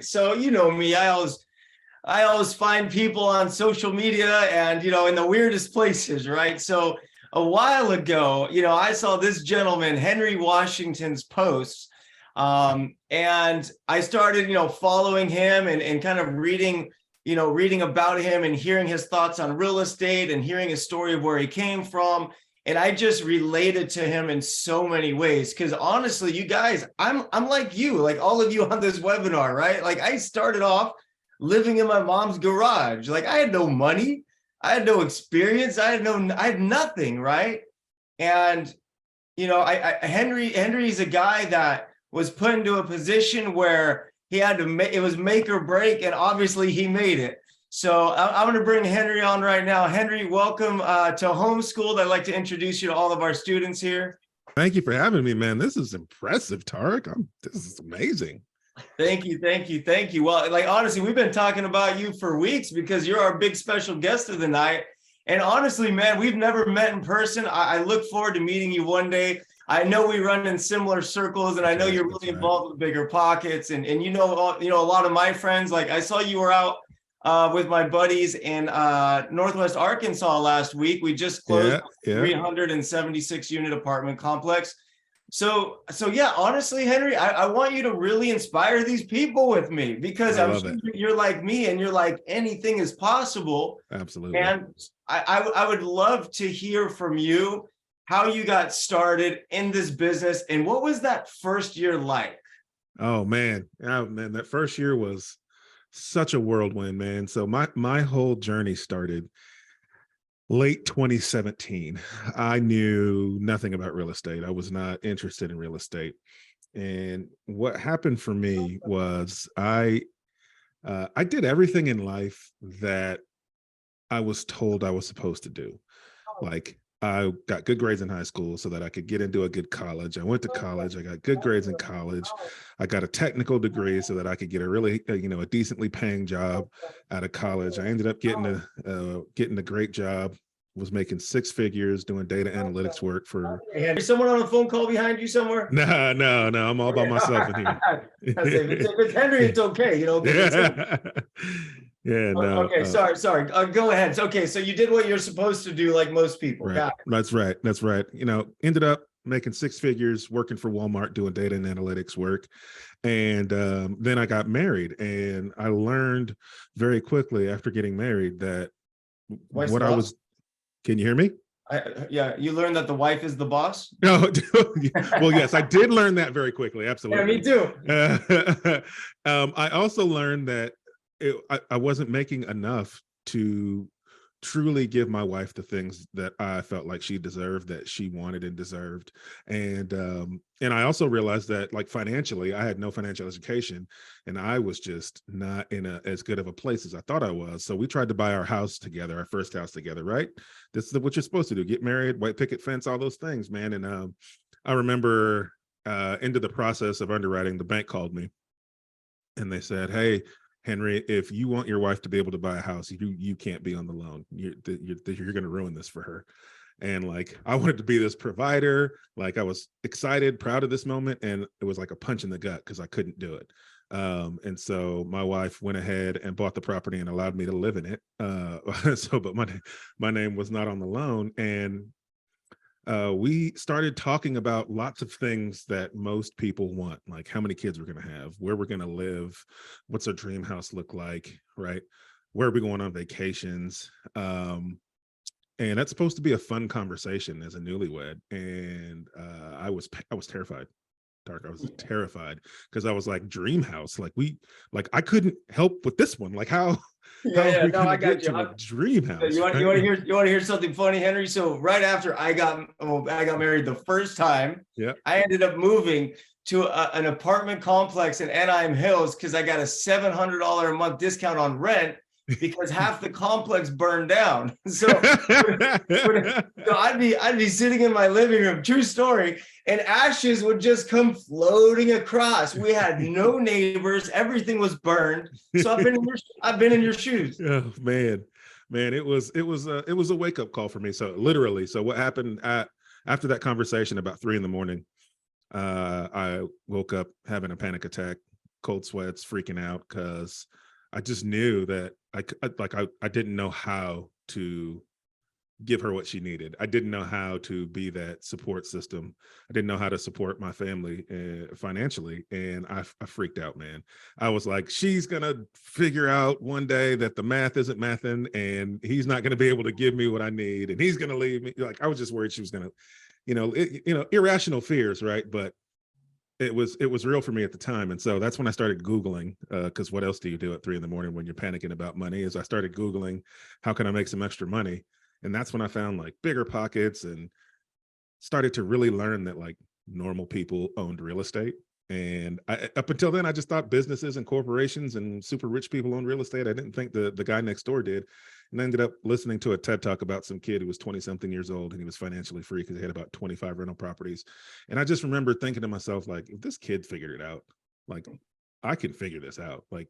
right? So you know me, I always find people on social media and in the weirdest places, right? So a while ago, I saw this gentleman, Henry Washington's posts. And I started, following him and kind of reading about him and hearing his thoughts on real estate and hearing his story of where he came from. And I just related to him in so many ways. Because honestly, you guys, I'm like you, like all of you on this webinar, right? Like I started off living in my mom's garage. Like I had no money, I had no experience, I had nothing, right? And Henry's a guy that was put into a position where he had to it was make or break, and obviously he made it. So I'm going to bring Henry on right now. Henry, welcome to Homeschooled. I'd like to introduce you to all of our students here. Thank you for having me, man. This is impressive, Tarek. This is amazing. Thank you. Well, like honestly, we've been talking about you for weeks because you're our big special guest of the night. And honestly, man, we've never met in person. I look forward to meeting you one day. I know we run in similar circles, and I know you're really involved with Bigger Pockets. And a lot of my friends. Like I saw you were out with my buddies in Northwest Arkansas last week. We just closed a 376 unit apartment complex. So yeah, honestly, Henry, I want you to really inspire these people with me, because I'm sure you're like me and you're like, anything is possible. Absolutely. And I would love to hear from you how you got started in this business and what was that first year like? Oh man, that first year was such a whirlwind, man. So my whole journey started late 2017. I knew nothing about real estate. I was not interested in real estate. And what happened for me was I did everything in life that I was told I was supposed to do. Like I got good grades in high school so that I could get into a good college. I went to college. I got good grades in college. I got a technical degree so that I could get a really, a decently paying job out of college. I ended up getting a great job. Was making six figures doing data analytics work for. Is someone on the phone call behind you somewhere? No, I'm all by myself in here. If it's Henry, it's okay, Yeah, no. Okay, sorry. Go ahead. Okay, so you did what you're supposed to do, like most people. Right. That's right. Ended up making six figures working for Walmart doing data and analytics work. And then I got married, and I learned very quickly after getting married that Can you hear me? Yeah, you learned that the wife is the boss? No, well, yes, I did learn that very quickly. Absolutely. Yeah, me too. I also learned that I wasn't making enough to truly give my wife the things that I felt like she deserved, that she wanted and deserved. And I also realized that, like, financially, I had no financial education, and I was just not in as good of a place as I thought I was. So we tried to buy our house together, our first house together, right? This is what you're supposed to do: get married, white picket fence, all those things, man. And I remember into the process of underwriting, the bank called me, and they said, "Hey, Henry, if you want your wife to be able to buy a house, you can't be on the loan. You're going to ruin this for her." And like, I wanted to be this provider. Like, I was excited, proud of this moment, and it was like a punch in the gut because I couldn't do it. And so my wife went ahead and bought the property and allowed me to live in it. But my name was not on the loan, and we started talking about lots of things that most people want, like how many kids we're going to have, where we're going to live, what's our dream house look like, right? Where are we going on vacations? And that's supposed to be a fun conversation as a newlywed. And I was terrified. Tarek, I was terrified because I was like, dream house, like I couldn't help with this one. Like how I got you. A dream house. You want to hear something funny, Henry? So right after I got married the first time, I ended up moving to an apartment complex in Anaheim Hills because I got a $700 a month discount on rent because half the complex burned down. So I'd be sitting in my living room, true story, and ashes would just come floating across. We had no neighbors, everything was burned. So I've been in your shoes. Oh man, it was a wake-up call for me. So literally, so what happened after that conversation about 3 a.m, I woke up having a panic attack, cold sweats, freaking out, because I just knew that I didn't know how to give her what she needed. I didn't know how to be that support system. I didn't know how to support my family financially. And I freaked out, man. I was like, she's going to figure out one day that the math isn't mathing and he's not going to be able to give me what I need. And he's going to leave me. Like, I was just worried she was going to, irrational fears. Right. But it was real for me at the time. And so that's when I started Googling, because what else do you do at 3 a.m. when you're panicking about money? Is I started Googling, how can I make some extra money? And that's when I found like Bigger Pockets and started to really learn that like normal people owned real estate. And up until then, I just thought businesses and corporations and super rich people owned real estate. I didn't think the guy next door did. And I ended up listening to a TED talk about some kid who was 20 something years old and he was financially free because he had about 25 rental properties. And I just remember thinking to myself, like, if this kid figured it out, like I can figure this out. Like,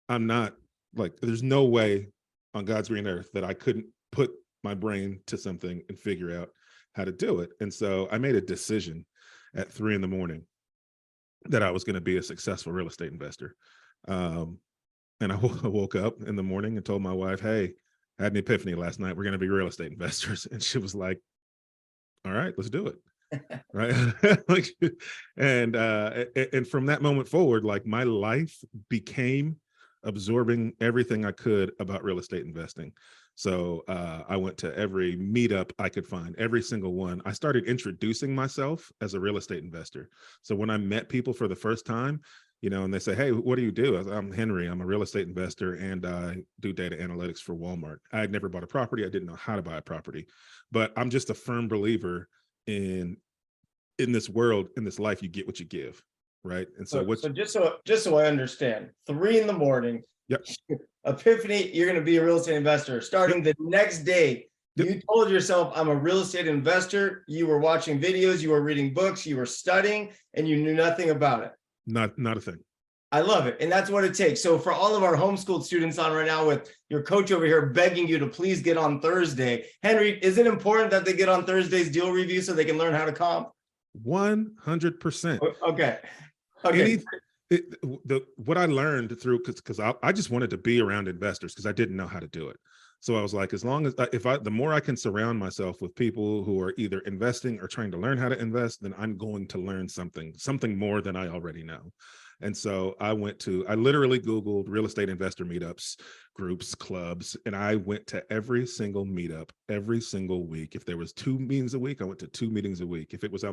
I'm not like, there's no way on God's green earth that I couldn't put my brain to something and figure out how to do it. And so I made a decision at 3 a.m. that I was going to be a successful real estate investor. And I woke up in the morning and told my wife, hey, I had an epiphany last night. We're going to be real estate investors. And she was like, all right, let's do it. Right. Like, and from that moment forward, like my life became absorbing everything I could about real estate investing. So I went to every meetup I could find, every single one. I started introducing myself as a real estate investor. So when I met people for the first time, and they say, hey, what do you do? I'm Henry. I'm a real estate investor and I do data analytics for Walmart. I had never bought a property. I didn't know how to buy a property, but I'm just a firm believer in this world, in this life, you get what you give. Right. And so just so I understand, 3 a.m. Yep. Epiphany, you're going to be a real estate investor. Starting the next day, you told yourself, I'm a real estate investor. You were watching videos, you were reading books, you were studying, and you knew nothing about it. Not a thing. I love it. And that's what it takes. So for all of our homeschooled students on right now with your coach over here begging you to please get on Thursday, Henry, is it important that they get on Thursday's deal review so they can learn how to comp? 100%. Okay. What I learned through, because I just wanted to be around investors because I didn't know how to do it. So I was like, as long as the more I can surround myself with people who are either investing or trying to learn how to invest, then I'm going to learn something more than I already know. And so I literally Googled real estate investor meetups, groups, clubs, and I went to every single meetup every single week. If there was 2 meetings a week, I went to 2 meetings a week. If it was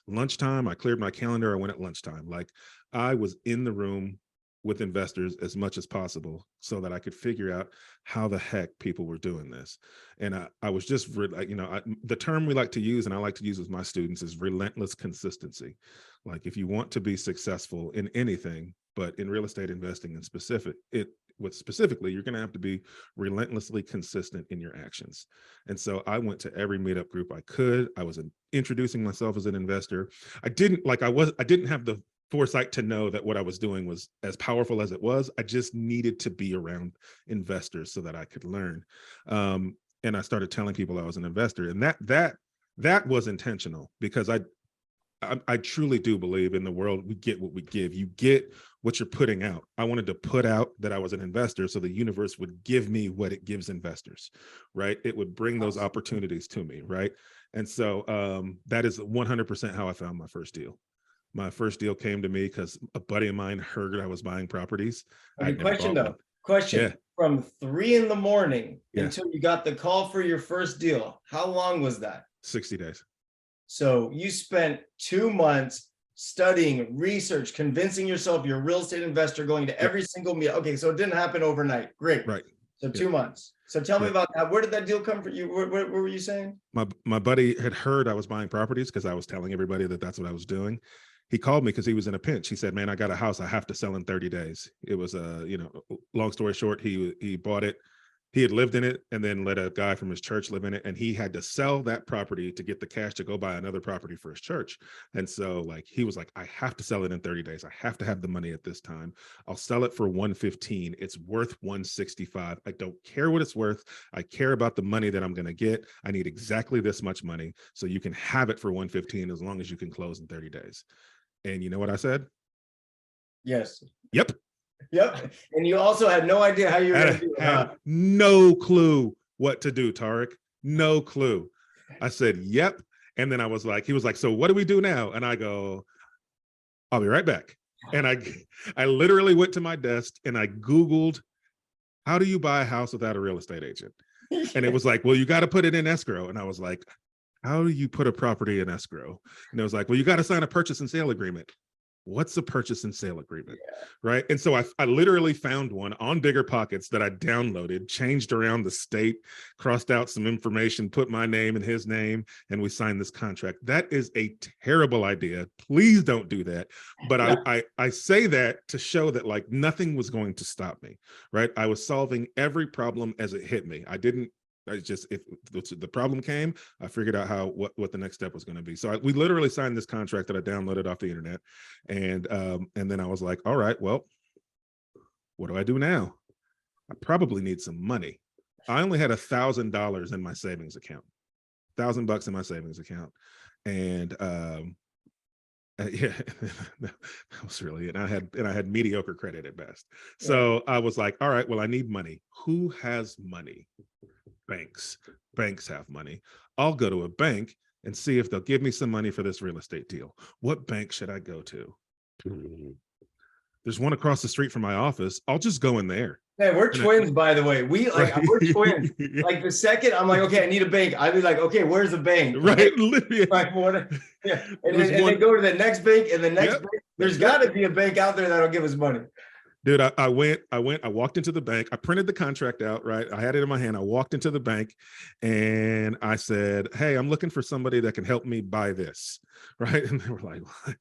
lunchtime, I cleared my calendar. I went at lunchtime. Like I was in the room with investors as much as possible so that I could figure out how the heck people were doing this. And I was just, the term we like to use, and I like to use with my students, is relentless consistency. Like if you want to be successful in anything, but in real estate investing in specifically, you're going to have to be relentlessly consistent in your actions. And so I went to every meetup group I could. I was introducing myself as an investor. I didn't have the foresight to know that what I was doing was as powerful as it was. I just needed to be around investors so that I could learn. And I started telling people I was an investor, and that was intentional because I truly do believe in the world we get what we give. You get what you're putting out. I wanted to put out that I was an investor so the universe would give me what it gives investors, right? It would bring those opportunities to me, right? And so that is 100% how I found my first deal. My first deal came to me because a buddy of mine heard I was buying properties. Question. Yeah. From 3 a.m. Yeah. until you got the call for your first deal, how long was that? 60 days. So you spent 2 months studying, research, convincing yourself you're a real estate investor, going to every single meeting. Okay, so it didn't happen overnight. Great. Right. So 2 months. So tell me about that. Where did that deal come from? What were you saying? My buddy had heard I was buying properties because I was telling everybody that that's what I was doing. He called me because he was in a pinch. He said, man, I got a house I have to sell in 30 days. It was long story short, he bought it. He had lived in it and then let a guy from his church live in it. And he had to sell that property to get the cash to go buy another property for his church. And so he was like, I have to sell it in 30 days. I have to have the money at this time. I'll sell it for 115. It's worth 165. I don't care what it's worth. I care about the money that I'm going to get. I need exactly this much money. So you can have it for 115 as long as you can close in 30 days. And you know what I said? Yes. Yep. Yep. And you also had no idea how you were going to do it, huh? Had no clue what to do, Tarek. No clue. I said, yep. And then I was like, he was like, so what do we do now? And I go, I'll be right back. And I literally went to my desk and I Googled, how do you buy a house without a real estate agent? And it was like, well, you got to put it in escrow. And I was like, how do you put a property in escrow? And it was like, well, you got to sign a purchase and sale agreement. What's a purchase and sale agreement? Yeah. Right. And so I literally found one on Bigger Pockets that I downloaded, changed around the state, crossed out some information, put my name and his name, and we signed this contract. That is a terrible idea. Please don't do that. But I say that to show that like nothing was going to stop me. Right. I was solving every problem as it hit me. I just, if the problem came, I figured out what the next step was going to be. So we literally signed this contract that I downloaded off the internet. And then I was like, all right, well, what do I do now? I probably need some money. I only had $1,000 in my savings account, $1,000 in my savings account. And yeah, that was really it. And I had mediocre credit at best. So I was like, all right, well, I need money. Who has money? Banks have money. I'll go to a bank and see if they'll give me some money for this real estate deal. What bank should I go to? There's one across the street from my office. I'll just go in there. Man, we're twins, by the way. We're twins. Yeah. Like the second I'm like, okay, I need a bank. I'd be like, okay, where's the bank? Right. Like, what? Yeah. And then go to the next bank and the next bank. There's got to be a bank out there that'll give us money. Dude, I walked into the bank. I printed the contract out, right? I had it in my hand. I walked into the bank and I said, hey, I'm looking for somebody that can help me buy this, right? And they were like, what?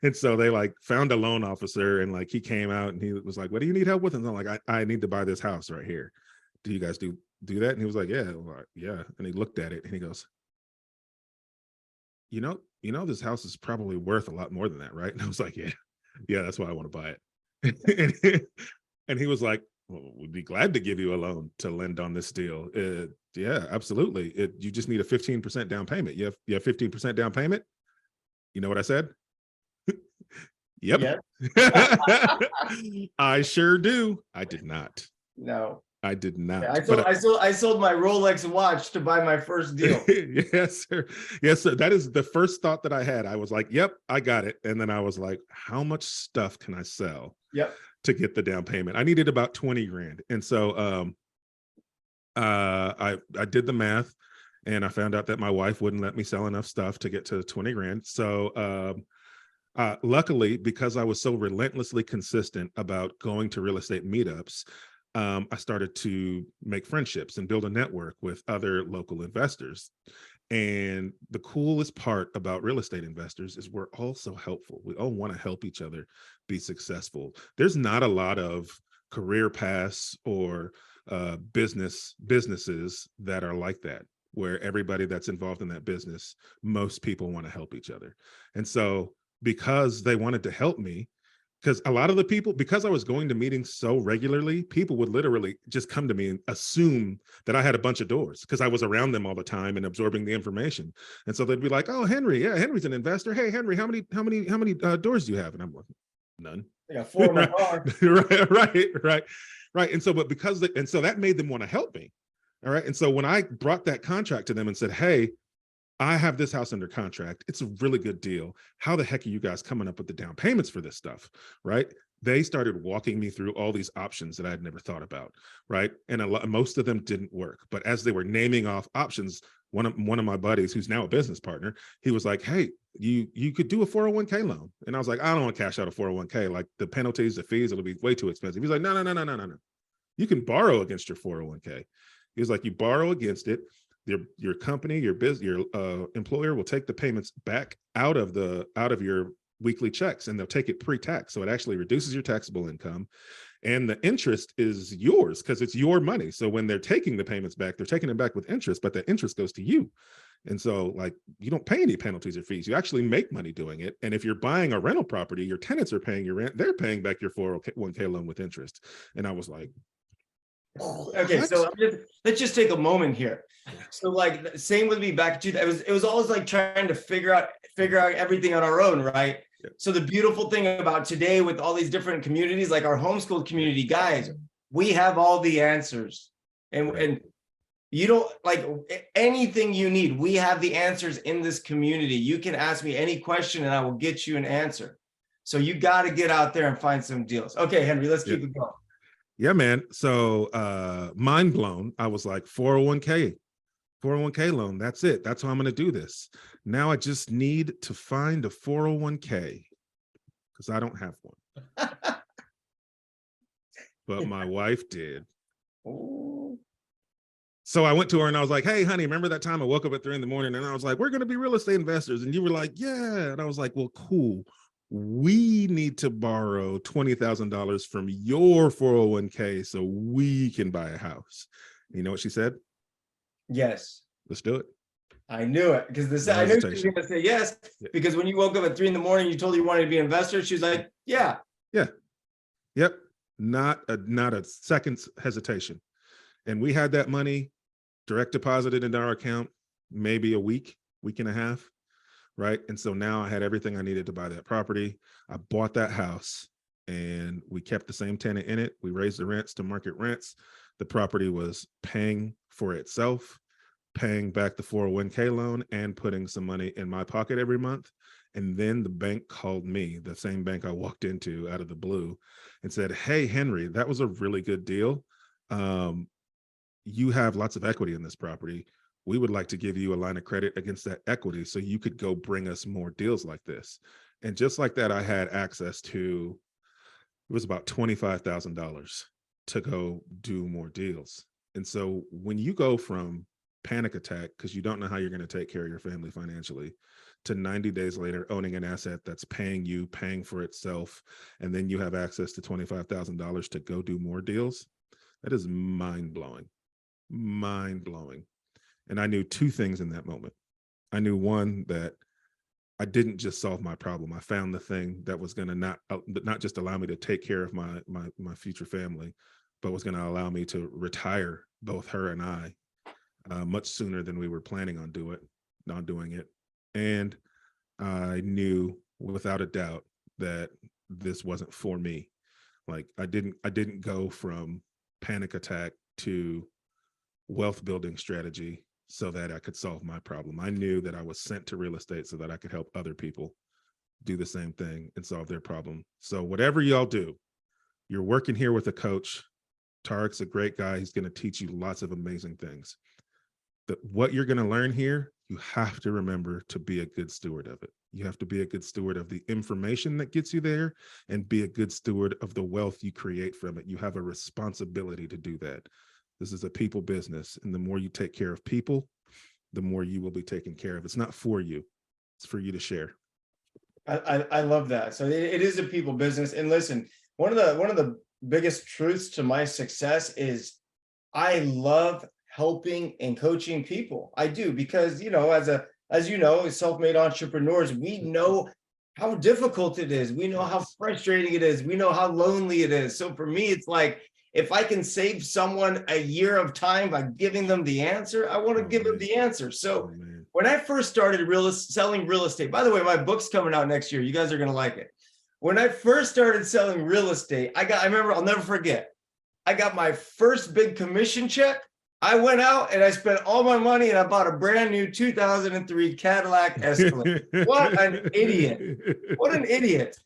And so they like found a loan officer and like he came out and he was like, what do you need help with? And I'm like, I need to buy this house right here. Do you guys do that? And he was like, yeah. Like, yeah. And he looked at it and he goes, you know, this house is probably worth a lot more than that, right? And I was like, yeah, that's why I want to buy it. And he was like, well, we'd be glad to give you a loan to lend on this deal. Yeah, absolutely. You just need a 15% down payment. You have 15% down payment? You know what I said? Yep. I sure do. I did not. No. I did not. Yeah, I sold my Rolex watch to buy my first deal. Yes, sir. Yes, sir. That is the first thought that I had. I was like, yep, I got it. And then I was like, how much stuff can I sell to get the down payment? I needed about 20 grand. And so I did the math and I found out that my wife wouldn't let me sell enough stuff to get to 20 grand. So luckily, because I was so relentlessly consistent about going to real estate meetups, I started to make friendships and build a network with other local investors. And the coolest part about real estate investors is we're all so helpful. We all want to help each other be successful. There's not a lot of career paths or businesses that are like that, where everybody that's involved in that business, most people want to help each other. And so because they wanted to help me, because a lot of the people, because I was going to meetings so regularly, people would literally just come to me and assume that I had a bunch of doors because I was around them all the time and absorbing the information. And so they'd be like, "Oh, Henry, yeah, Henry's an investor. Hey, Henry, how many doors do you have?" And I'm like, "None." I got 4 in my car. right. And so, but so that made them want to help me. All right. And so when I brought that contract to them and said, "Hey, I have this house under contract. It's a really good deal. How the heck are you guys coming up with the down payments for this stuff?" Right? They started walking me through all these options that I had never thought about. Right? And most of them didn't work. But as they were naming off options, one of my buddies, who's now a business partner, he was like, "Hey, you could do a 401k loan." And I was like, "I don't want to cash out a 401k. Like the penalties, the fees, it'll be way too expensive." He's like, "No. You can borrow against your 401k." He was like, "You borrow against it. Your company, your employer will take the payments back out of your weekly checks, and they'll take it pre-tax. So it actually reduces your taxable income, and the interest is yours because it's your money. So when they're taking the payments back, they're taking it back with interest, but the interest goes to you. And so like you don't pay any penalties or fees. You actually make money doing it. And if you're buying a rental property, your tenants are paying your rent. They're paying back your 401k loan with interest." And I was like, okay, what? So let's just take a moment here. So like same with me back to it was always like trying to figure out everything on our own, right? So the beautiful thing about today with all these different communities, like our homeschool community, guys, we have all the answers. And you don't like anything you need. We have the answers in this community. You can ask me any question and I will get you an answer. So you got to get out there and find some deals. Okay, Henry, let's keep it going. Yeah, man. So mind blown. I was like 401k loan. That's it. That's how I'm going to do this. Now I just need to find a 401k because I don't have one. But my wife did. Ooh. So I went to her and I was like, hey, honey, remember that time I woke up at 3 a.m. and I was like, we're going to be real estate investors. And you were like, yeah. And I was like, well, cool. We need to borrow $20,000 from your 401k so we can buy a house. You know what she said? Yes. Let's do it. I knew it because I knew she was going to say yes. Because when you woke up at 3 a.m, you told her you wanted to be an investor. She was like, yeah. Yeah. Yep. Not a second's hesitation. And we had that money direct deposited into our account, maybe a week and a half. Right. And so now I had everything I needed to buy that property. I bought that house and we kept the same tenant in it. We raised the rents to market rents. The property was paying for itself, paying back the 401k loan and putting some money in my pocket every month. And then the bank called me, the same bank I walked into out of the blue, and said, hey, Henry, that was a really good deal. You have lots of equity in this property. We would like to give you a line of credit against that equity so you could go bring us more deals like this. And just like that, I had access to, it was about $25,000 to go do more deals. And so when you go from panic attack, because you don't know how you're going to take care of your family financially, to 90 days later owning an asset that's paying you, paying for itself, and then you have access to $25,000 to go do more deals, that is mind-blowing. Mind-blowing. And I knew two things in that moment. I knew, one, that I didn't just solve my problem. I found the thing that was going to not just allow me to take care of my future family, but was going to allow me to retire both her and I much sooner than we were planning on doing it. And I knew without a doubt that this wasn't for me. Like I didn't go from panic attack to wealth building strategy so that I could solve my problem. I knew that I was sent to real estate so that I could help other people do the same thing and solve their problem. So whatever y'all do, you're working here with a coach. Tarek's a great guy. He's going to teach you lots of amazing things. But what you're going to learn here, you have to remember to be a good steward of it. You have to be a good steward of the information that gets you there and be a good steward of the wealth you create from it. You have a responsibility to do that. This is a people business. And the more you take care of people, the more you will be taken care of. It's not for you. It's for you to share. I love that. So it is a people business. And listen, one of the biggest truths to my success is I love helping and coaching people. I do, because, as you know, as self-made entrepreneurs, we know how difficult it is. We know how frustrating it is. We know how lonely it is. So for me, it's like, if I can save someone a year of time by giving them the answer, I want to give them the answer. So when I first started selling real estate, by the way, my book's coming out next year. You guys are going to like it. When I first started selling real estate, I remember, I'll never forget, I got my first big commission check. I went out and I spent all my money and I bought a brand new 2003 Cadillac Escalade. What an idiot. What an idiot.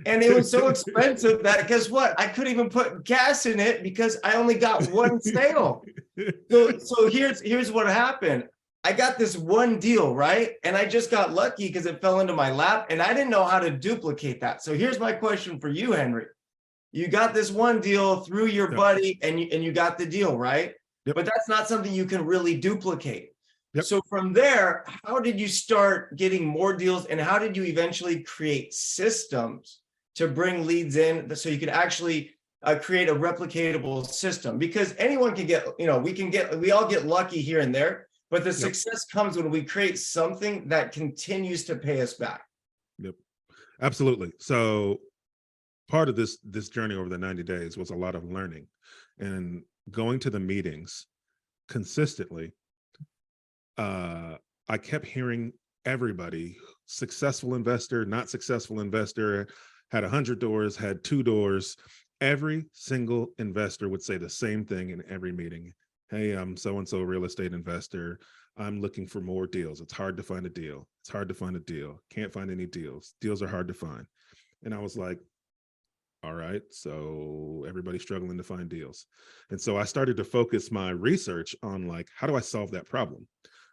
And it was so expensive that, guess what? I couldn't even put gas in it because I only got one sale. So here's what happened. I got this one deal, right? And I just got lucky because it fell into my lap and I didn't know how to duplicate that. So here's my question for you, Henry. You got this one deal through your buddy and you got the deal, right? Yep. But that's not something you can really duplicate. Yep. So from there, how did you start getting more deals and how did you eventually create systems to bring leads in so you could actually create a replicatable system? Because anyone can get, we all get lucky here and there, but the success comes when we create something that continues to pay us back. Yep, absolutely. So part of this journey over the 90 days was a lot of learning and going to the meetings consistently. I kept hearing everybody successful investor, not successful investor, had 100 doors, had 2 doors. Every single investor would say the same thing in every meeting. Hey, I'm so-and-so real estate investor. I'm looking for more deals. It's hard to find a deal. It's hard to find a deal. Can't find any deals. Deals are hard to find. And I was like, all right, so everybody's struggling to find deals. And so I started to focus my research on like, how do I solve that problem?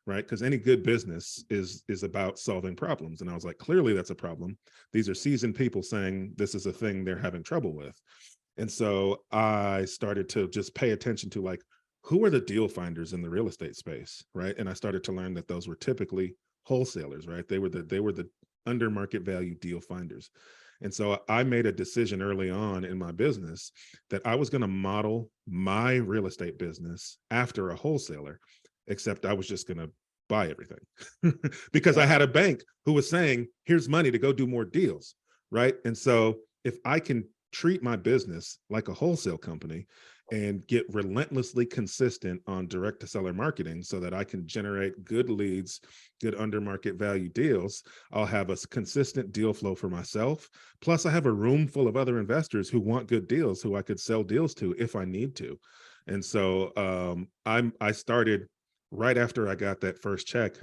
Right? Because any good business is about solving problems. And I was like, clearly that's a problem. These are seasoned people saying this is a thing they're having trouble with. And so I started to just pay attention to like, who are the deal finders in the real estate space, right? And I started to learn that those were typically wholesalers, right? They were the under market value deal finders. And so I made a decision early on in my business that I was going to model my real estate business after a wholesaler, except I was just going to buy everything because I had a bank who was saying, here's money to go do more deals, right? And so if I can treat my business like a wholesale company and get relentlessly consistent on direct to seller marketing so that I can generate good leads, good under market value deals, I'll have a consistent deal flow for myself. Plus I have a room full of other investors who want good deals who I could sell deals to if I need to. And so I started right after I got that first check,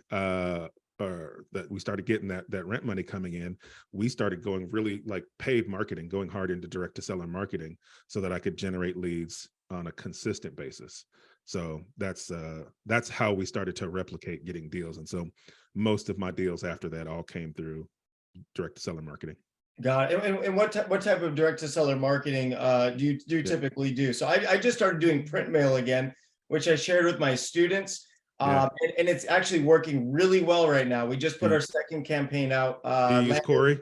or that we started getting that rent money coming in, we started going really like paid marketing, going hard into direct to seller marketing so that I could generate leads on a consistent basis. So that's how we started to replicate getting deals. And so most of my deals after that all came through direct to seller marketing. Got it. And what type of direct to seller marketing do you typically do? So I just started doing print mail again, which I shared with my students. And it's actually working really well right now. We just put our second campaign out. Do you use Corey?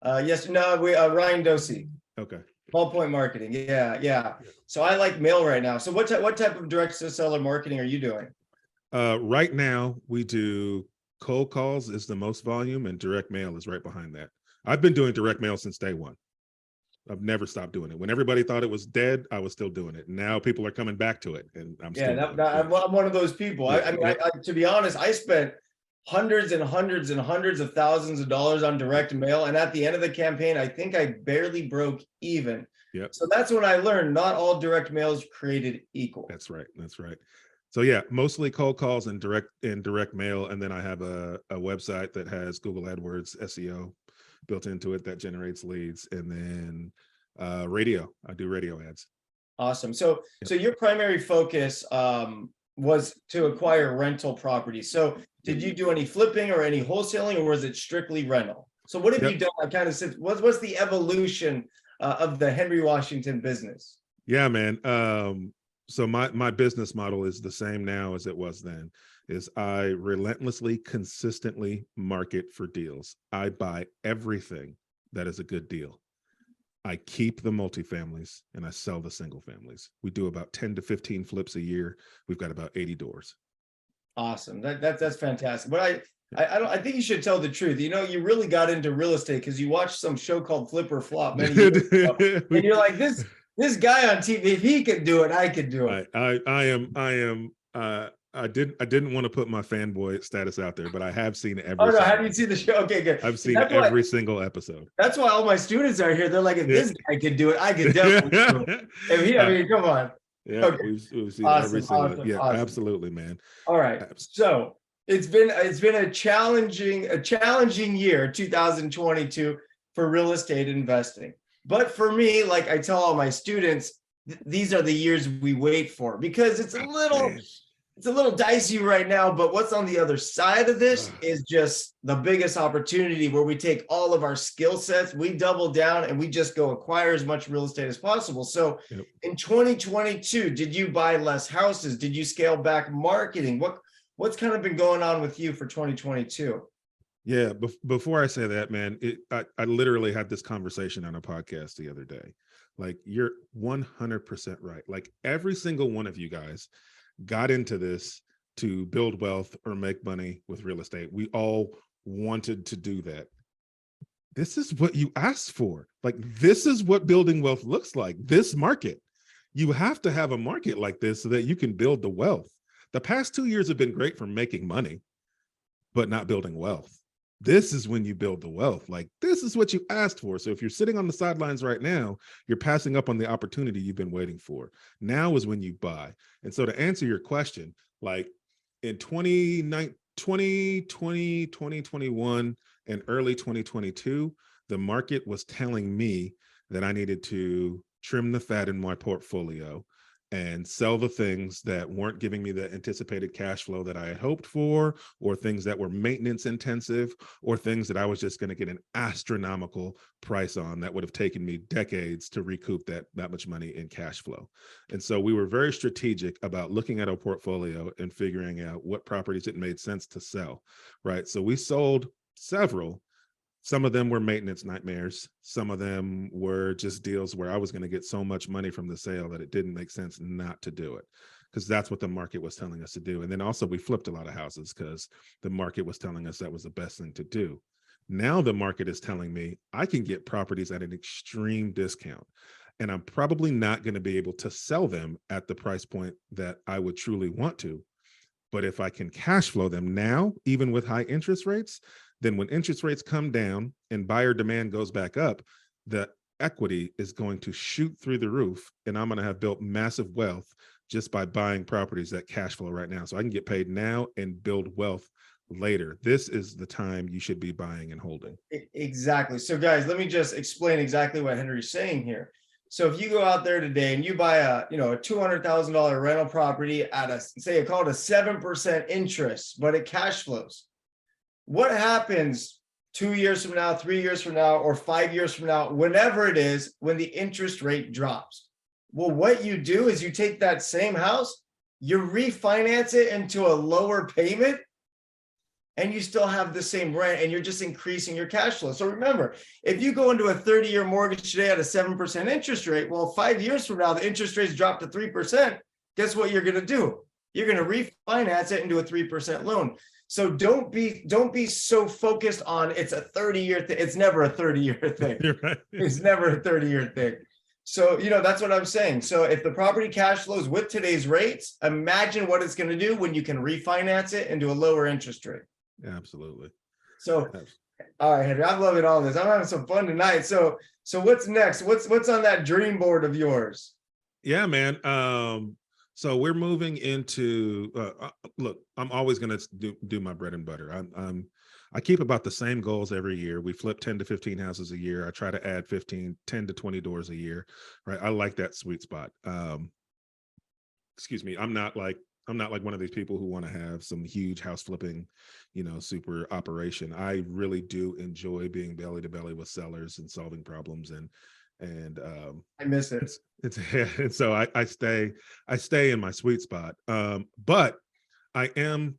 Yes, no, we Ryan Dosey. Okay. Ballpoint marketing. Yeah. So I like mail right now. So what type of direct to seller marketing are you doing? Right now we do cold calls is the most volume and direct mail is right behind that. I've been doing direct mail since day one. I've never stopped doing it. When everybody thought it was dead, I was still doing it. Now people are coming back to it, and I'm still doing it. I'm one of those people. Yeah, I to be honest, I spent hundreds and hundreds and hundreds of thousands of dollars on direct mail, and at the end of the campaign, I think I barely broke even. Yep. So that's when I learned not all direct mail is created equal. That's right. So yeah, mostly cold calls and direct mail, and then I have a website that has Google AdWords SEO built into it that generates leads, and then radio. I do radio ads. Awesome. So your primary focus was to acquire rental properties. So did you do any flipping or any wholesaling, or was it strictly rental? So what have you done? I kind of said, what's the evolution of the Henry Washington business? Yeah, man. So my business model is the same now as it was then. Is I relentlessly, consistently market for deals. I buy everything that is a good deal. I keep the multifamilies and I sell the single families. We do about 10 to 15 flips a year. We've got about 80 doors. Awesome. That's fantastic. But I think you should tell the truth. You know, you really got into real estate because you watched some show called Flip or Flop many years ago. And you're like, this guy on TV, if he could do it, I could do it. I didn't want to put my fanboy status out there, but I have seen every. Oh no, have you seen the show? Okay, good. I've seen every single episode. That's why all my students are here. They're like, if this guy could do it, I could definitely do it. I mean, come on. Yeah, okay. we've seen every single. Awesome. Absolutely, man. All right. So it's been a challenging year, 2022, for real estate investing. But for me, like I tell all my students, these are the years we wait for because it's a little dicey right now, but what's on the other side of this is just the biggest opportunity where we take all of our skill sets, we double down, and we just go acquire as much real estate as possible. So in 2022, did you buy less houses? Did you scale back marketing? What's kind of been going on with you for 2022? Yeah, before I say that, man, I literally had this conversation on a podcast the other day. Like, you're 100% right. Like, every single one of you guys got into this to build wealth or make money with real estate. We all wanted to do that. This is what you asked for. Like, this is what building wealth looks like. This market. You have to have a market like this so that you can build the wealth. The past 2 years have been great for making money, but not building wealth. This is when you build the wealth. Like, this is what you asked for. So if you're sitting on the sidelines right now, you're passing up on the opportunity you've been waiting for. Now is when you buy. And so to answer your question, like in 2020, 2021, and early 2022, the market was telling me that I needed to trim the fat in my portfolio and sell the things that weren't giving me the anticipated cash flow that I had hoped for, or things that were maintenance intensive, or things that I was just going to get an astronomical price on that would have taken me decades to recoup that much money in cash flow. And so we were very strategic about looking at our portfolio and figuring out what properties it made sense to sell, right? So we sold several. Some of them were maintenance nightmares. Some of them were just deals where I was going to get so much money from the sale that it didn't make sense not to do it, because that's what the market was telling us to do. And then also we flipped a lot of houses because the market was telling us that was the best thing to do. Now the market is telling me I can get properties at an extreme discount, and I'm probably not going to be able to sell them at the price point that I would truly want to. But if I can cash flow them now, even with high interest rates, then when interest rates come down and buyer demand goes back up, the equity is going to shoot through the roof, and I'm going to have built massive wealth just by buying properties that cash flow right now. So I can get paid now and build wealth later. This is the time you should be buying and holding. Exactly. So guys, let me just explain exactly what Henry's saying here. So if you go out there today and you buy a $200,000 rental property at a, say, call it a 7% interest, but it cash flows. What happens 2 years from now, 3 years from now, or 5 years from now, whenever it is, when the interest rate drops? Well, what you do is you take that same house, you refinance it into a lower payment, and you still have the same rent, and you're just increasing your cash flow. So remember, if you go into a 30-year mortgage today at a 7% interest rate, well, 5 years from now, the interest rates drop to 3%. Guess what you're going to do? You're going to refinance it into a 3% loan. So don't be so focused on it's a 30-year thing. It's never a 30-year thing. You're right. It's never a 30-year thing. So, that's what I'm saying. So if the property cash flows with today's rates, imagine what it's going to do when you can refinance it into a lower interest rate. Absolutely. So, all right, Henry, I'm loving all this. I'm having some fun tonight. So what's next? What's on that dream board of yours? Yeah, man. So we're moving into look, I'm always going to do my bread and butter. I keep about the same goals every year. We flip 10 to 15 houses a year. I try to add 10 to 20 doors a year, right? I like that sweet spot. Excuse me. I'm not like one of these people who want to have some huge house flipping, super operation. I really do enjoy being belly to belly with sellers and solving problems, and I miss it. and so I stay in my sweet spot. But I am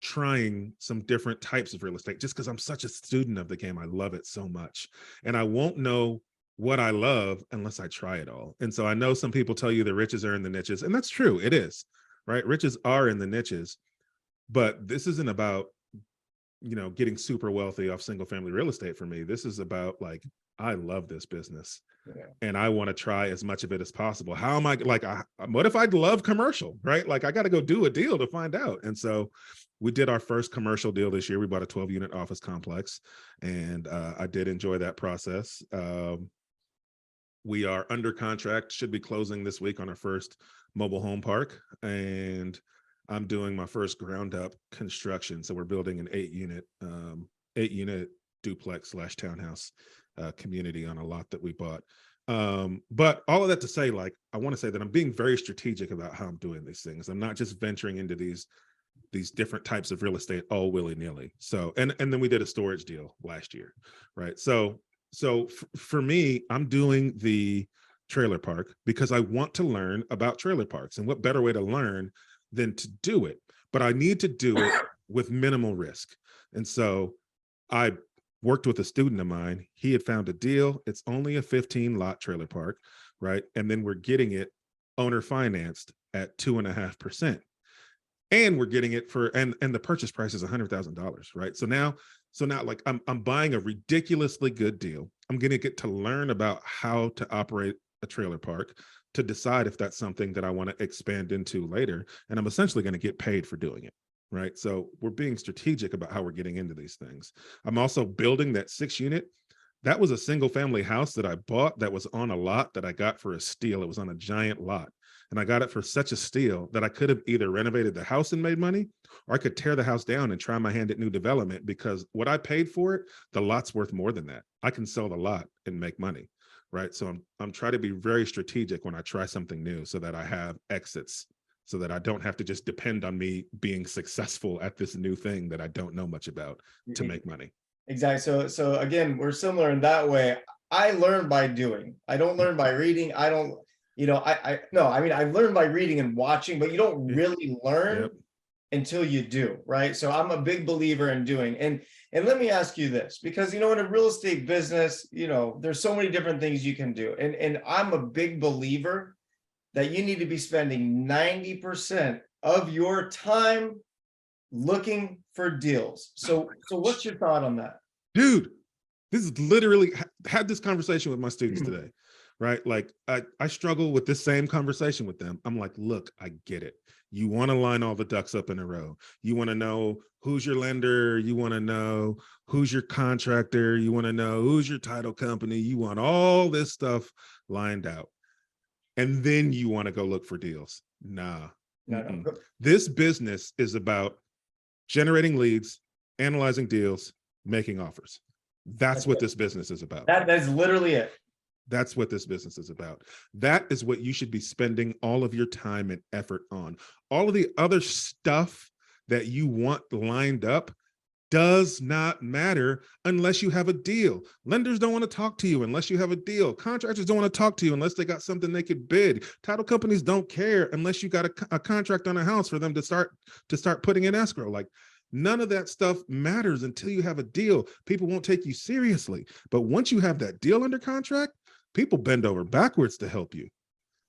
trying some different types of real estate just because I'm such a student of the game. I love it so much, and I won't know what I love unless I try it all. And so I know some people tell you the riches are in the niches, and that's true. It is, right? Riches are in the niches, but this isn't about, getting super wealthy off single family real estate for me. This is about, like, I love this business. Yeah. And I want to try as much of it as possible. How am I what if I love commercial, right? Like, I got to go do a deal to find out. And so we did our first commercial deal this year. We bought a 12-unit office complex, and I did enjoy that process. We are under contract, should be closing this week on our first mobile home park, and I'm doing my first ground up construction. So we're building an 8-unit duplex / townhouse community on a lot that we bought. But all of that to say, like, I want to say that I'm being very strategic about how I'm doing these things. I'm not just venturing into these different types of real estate all willy-nilly. So, and then we did a storage deal last year, right? So for me, I'm doing the trailer park because I want to learn about trailer parks, and what better way to learn than to do it? But I need to do it with minimal risk. And so I worked with a student of mine. He had found a deal. It's only a 15-lot trailer park, right? And then we're getting it owner financed at 2.5%. And we're getting it for, and the purchase price is $100,000, right? So now like I'm buying a ridiculously good deal. I'm going to get to learn about how to operate a trailer park to decide if that's something that I want to expand into later. And I'm essentially going to get paid for doing it, right? So we're being strategic about how we're getting into these things. I'm also building that 6 unit. That was a single family house that I bought that was on a lot that I got for a steal. It was on a giant lot. And I got it for such a steal that I could have either renovated the house and made money, or I could tear the house down and try my hand at new development, because what I paid for it, the lot's worth more than that. I can sell the lot and make money, right? So I'm trying to be very strategic when I try something new so that I have exits, so that I don't have to just depend on me being successful at this new thing that I don't know much about to make money. Exactly. So again, we're similar in that way. I learn by doing. I don't learn by reading. I don't, no, I mean, I learn by reading and watching, but you don't really learn until you do, right? So I'm a big believer in doing. And let me ask you this, because, in a real estate business, there's so many different things you can do. And I'm a big believer that you need to be spending 90% of your time looking for deals. So what's your thought on that? Dude, this is literally, had this conversation with my students today, right? Like I struggle with this same conversation with them. I'm like, look, I get it. You want to line all the ducks up in a row. You want to know who's your lender. You want to know who's your contractor. You want to know who's your title company. You want all this stuff lined out. And then you want to go look for deals. Nah. No. This business is about generating leads, analyzing deals, making offers. That's what this business is about. That's literally it. That's what this business is about. That is what you should be spending all of your time and effort on. All of the other stuff that you want lined up does not matter unless you have a deal. Lenders don't want to talk to you unless you have a deal. Contractors don't want to talk to you unless they got something they could bid. Title companies don't care unless you got a contract on a house for them to start putting in escrow. Like, none of that stuff matters until you have a deal. People won't take you seriously. But once you have that deal under contract, people bend over backwards to help you.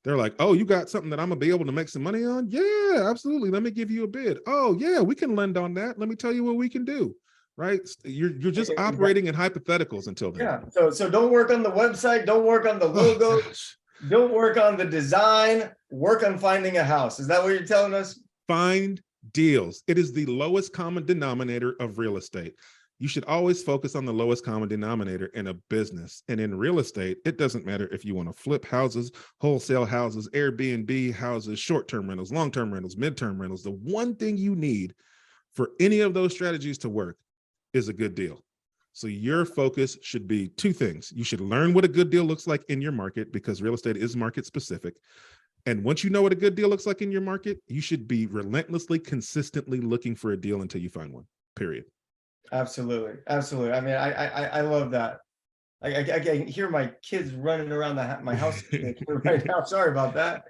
They're like, oh, you got something that I'm gonna be able to make some money on? Yeah, absolutely. Let me give you a bid. Oh yeah, we can lend on that. Let me tell you what we can do. Right? You're just operating in hypotheticals until then. Yeah. So don't work on the website. Don't work on the logo. Don't work on the design. Work on finding a house. Is that what you're telling us? Find deals. It is the lowest common denominator of real estate. You should always focus on the lowest common denominator in a business. And in real estate, it doesn't matter if you want to flip houses, wholesale houses, Airbnb houses, short-term rentals, long-term rentals, midterm rentals. The one thing you need for any of those strategies to work is a good deal. So your focus should be two things. You should learn what a good deal looks like in your market, because real estate is market specific. And once you know what a good deal looks like in your market, you should be relentlessly, consistently looking for a deal until you find one, period. Absolutely. Absolutely. I mean, I love that. I can hear my kids running around my house right now. Sorry about that.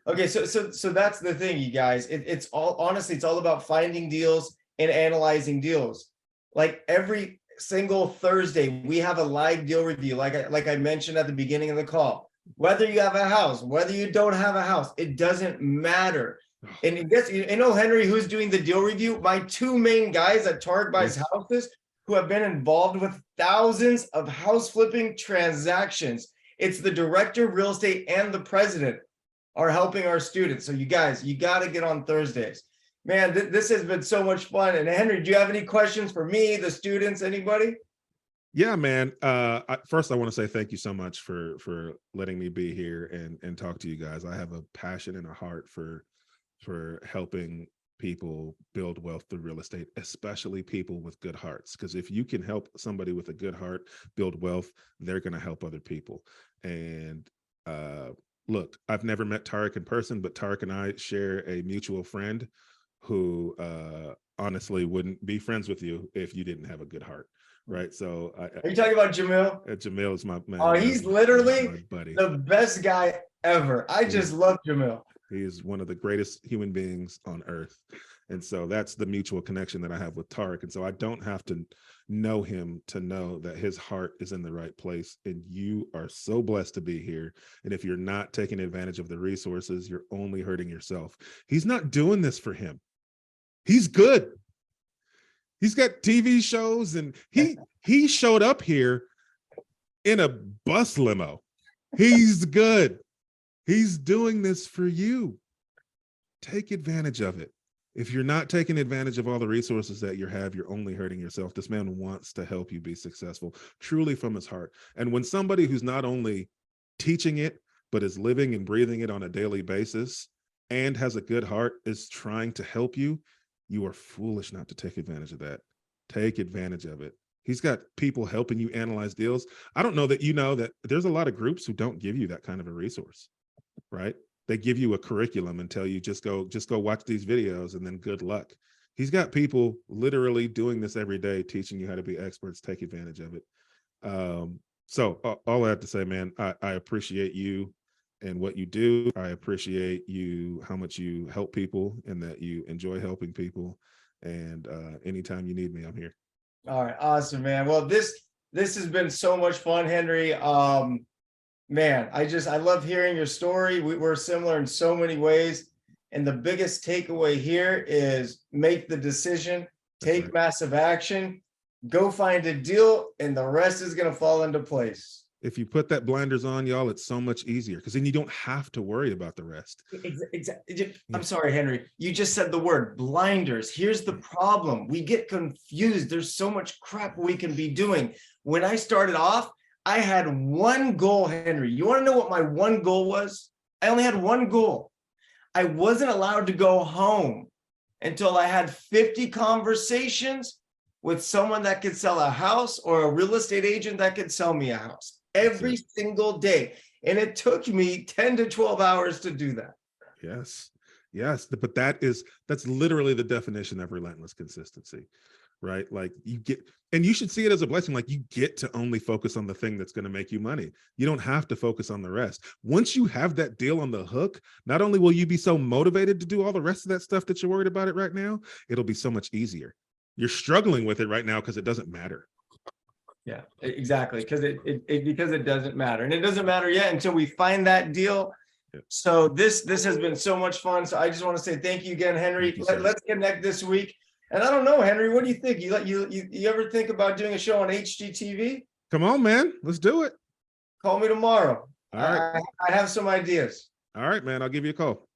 Okay. So that's the thing, you guys. It's all, honestly, it's all about finding deals and analyzing deals. Like every single Thursday, we have a live deal review. Like I mentioned at the beginning of the call, whether you have a house, whether you don't have a house, it doesn't matter. And guess, Henry, who's doing the deal review? My two main guys at Tarek buys houses, who have been involved with thousands of house flipping transactions. It's the director of real estate and the president are helping our students. So you guys, you got to get on Thursdays. Man, this has been so much fun. And Henry, do you have any questions for me, the students, anybody? Yeah, man. First, I want to say thank you so much for letting me be here and talk to you guys. I have a passion and a heart for helping people build wealth through real estate, especially people with good hearts. Because if you can help somebody with a good heart build wealth, they're going to help other people. And look, I've never met Tarek in person, but Tarek and I share a mutual friend who honestly wouldn't be friends with you if you didn't have a good heart. Right. So are you talking about Jamil? Jamil is my man. Oh, he's literally the best guy ever. I just love Jamil. He is one of the greatest human beings on earth. And so that's the mutual connection that I have with Tarek. And so I don't have to know him to know that his heart is in the right place. And you are so blessed to be here. And if you're not taking advantage of the resources, you're only hurting yourself. He's not doing this for him. He's good. He's got TV shows, and he showed up here in a bus limo. He's good. He's doing this for you. Take advantage of it. If you're not taking advantage of all the resources that you have, you're only hurting yourself. This man wants to help you be successful, truly from his heart. And when somebody who's not only teaching it, but is living and breathing it on a daily basis and has a good heart is trying to help you, you are foolish not to take advantage of that. Take advantage of it. He's got people helping you analyze deals. I don't know that you know that there's a lot of groups who don't give you that kind of a resource, right? They give you a curriculum and tell you just go watch these videos and then good luck. He's got people literally doing this every day, teaching you how to be experts. Take advantage of it. So all I have to say, man, I appreciate you and what you do. I appreciate you, how much you help people and that you enjoy helping people. And anytime you need me, I'm here. All right, awesome, man. Well, this has been so much fun, Henry. Man, I love hearing your story. We're similar in so many ways. And the biggest takeaway here is make the decision, take massive action, go find a deal, and the rest is going to fall into place. If you put that blinders on, y'all, it's so much easier because then you don't have to worry about the rest. Exactly. I'm sorry, Henry. You just said the word blinders. Here's the problem. We get confused. There's so much crap we can be doing. When I started off, I had one goal, Henry. You want to know what my one goal was? I only had one goal. I wasn't allowed to go home until I had 50 conversations with someone that could sell a house or a real estate agent that could sell me a house every single day. And it took me 10 to 12 hours to do that. Yes. Yes. But that's literally the definition of relentless consistency, right? Like you get, and you should see it as a blessing. Like you get to only focus on the thing that's going to make you money. You don't have to focus on the rest. Once you have that deal on the hook, not only will you be so motivated to do all the rest of that stuff that you're worried about it right now, it'll be so much easier. You're struggling with it right now because it doesn't matter. Yeah, exactly. Because it doesn't matter. And it doesn't matter yet until we find that deal. Yeah. So this has been so much fun. So I just want to say thank you again, Henry. Let's connect this week. And I don't know, Henry, what do you think? You ever think about doing a show on HGTV? Come on, man. Let's do it. Call me tomorrow. All right. I have some ideas. All right, man. I'll give you a call.